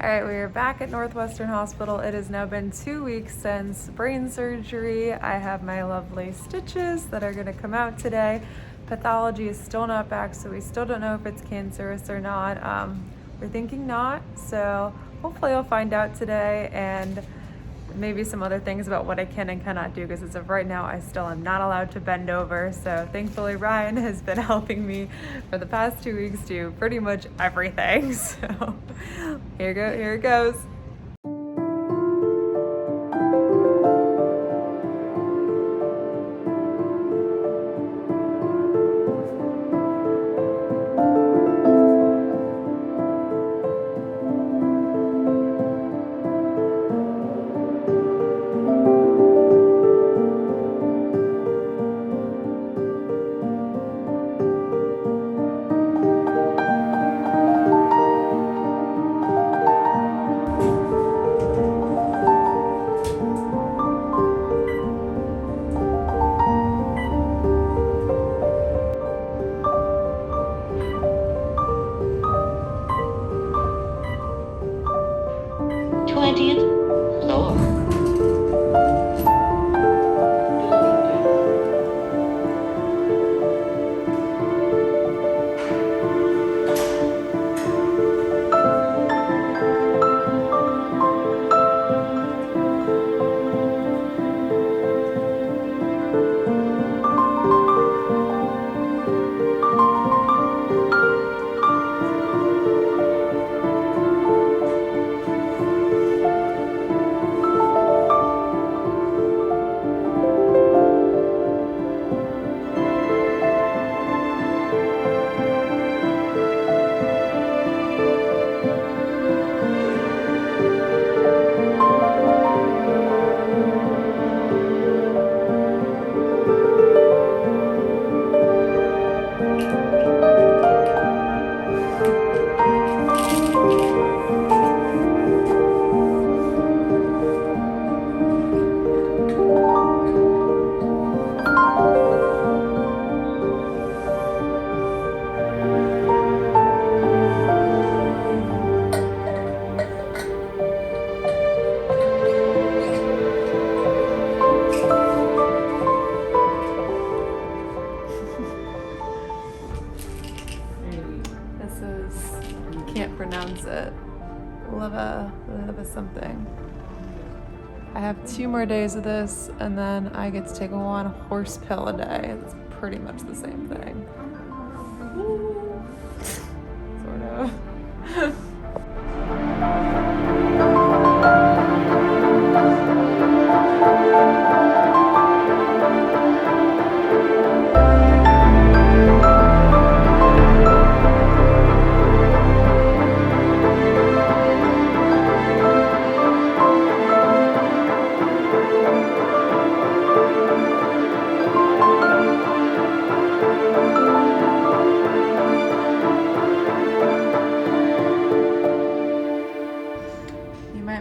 All right, we are back at Northwestern Hospital. It has now been 2 weeks since brain surgery. I have my lovely stitches that are gonna come out today. Pathology is still not back, so we still don't know if it's cancerous or not. We're thinking not, so hopefully I'll find out today, and maybe some other things about what I can and cannot do, because as of right now, I still am not allowed to bend over. So thankfully Ryan has been helping me for the past 2 weeks do pretty much everything. So here it goes. Can't pronounce it. Leva something. I have 2 more days of this, and then I get to take 1 horse pill a day. It's pretty much the same thing. Sort of.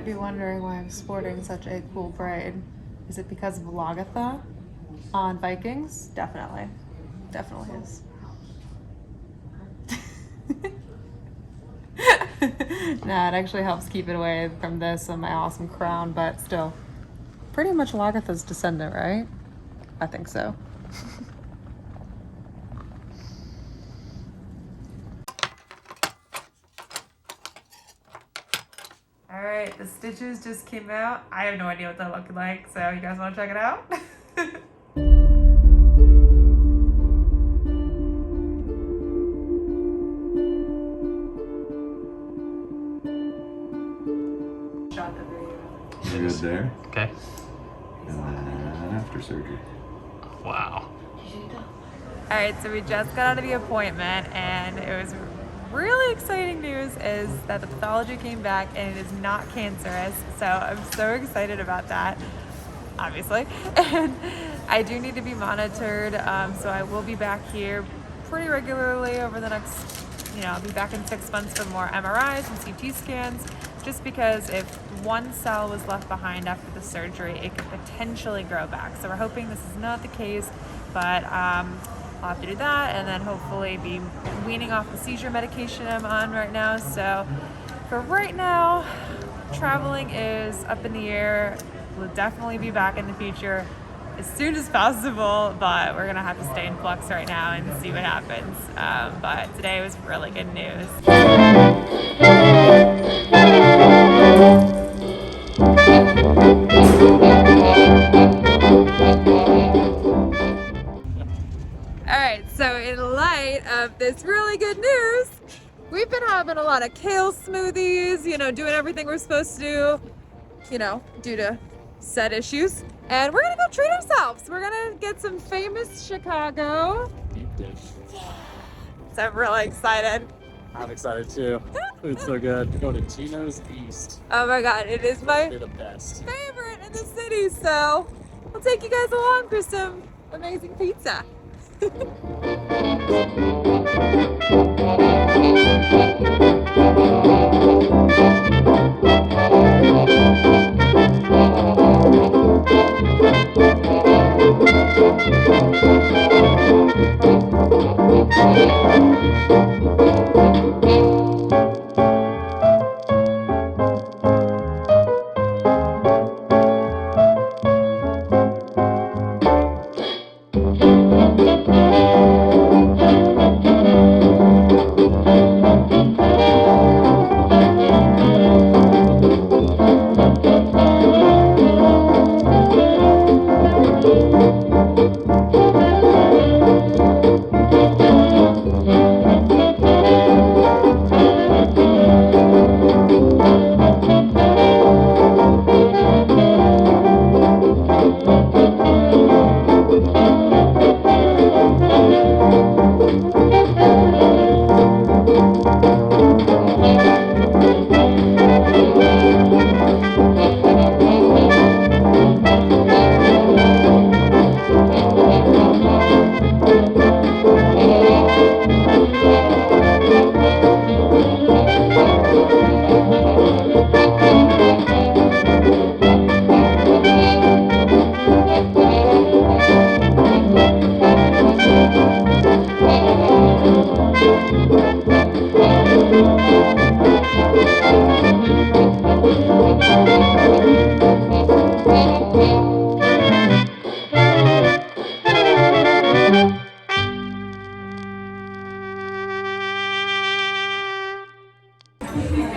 Be wondering why I'm sporting such a cool braid. Is it because of Lagatha on Vikings? Definitely is. Nah, it actually helps keep it away from this and my awesome crown, but still pretty much Lagatha's descendant, right? I think so. Alright, the stitches just came out. I have no idea what they're looking like, so you guys want to check it out? Shot the video. You're good there. Okay. And then after surgery. Wow. Alright, so we just got out of the appointment, and it was really exciting news is that the pathology came back and it is not cancerous. So I'm so excited about that, obviously. And I do need to be monitored, so I will be back here pretty regularly over the next, I'll be back in 6 months for more MRIs and CT scans, just because if one cell was left behind after the surgery, it could potentially grow back. So we're hoping this is not the case, but I'll have to do that and then hopefully be weaning off the seizure medication I'm on right now. So for right now, traveling is up in the air. We'll definitely be back in the future as soon as possible, but we're gonna have to stay in flux right now and see what happens. But today was really good news. All right, so in light of this really good news, we've been having a lot of kale smoothies, doing everything we're supposed to do, due to set issues. And we're gonna go treat ourselves. We're gonna get some famous Chicago. Deep dish. So I'm really excited. I'm excited too. Food's so good. Go to Gino's East. Oh my God, it is my They're the best. favorite in the city, so I'll take you guys along for some amazing pizza.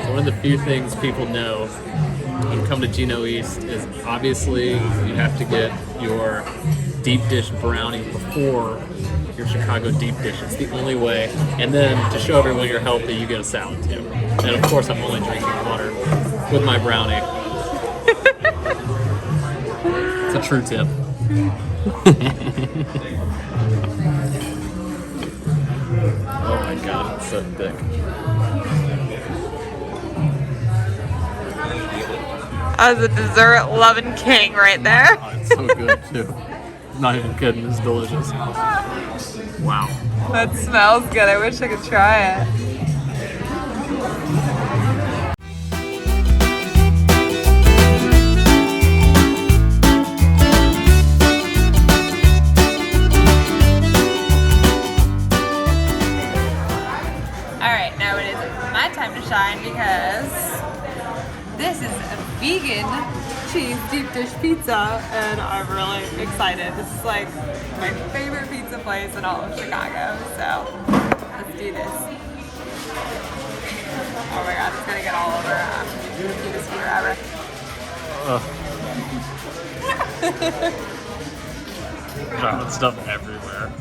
One of the few things people know when you come to Gino East is obviously you have to get your deep dish brownie before your Chicago deep dish. It's the only way. And then to show everyone you're healthy, you get a salad too. And of course, I'm only drinking water with my brownie. It's a true tip. Oh my God, it's so thick. I was a dessert loving king right there. Oh, it's so good too. Not even kidding, it's delicious. Wow. That smells good. I wish I could try it. Alright, now it is my time to shine because this is a vegan cheese deep dish pizza and I'm really excited. This is like my favorite pizza place in all of Chicago, so let's do this. Oh my God, it's gonna get all over this forever. Garlic stuff everywhere.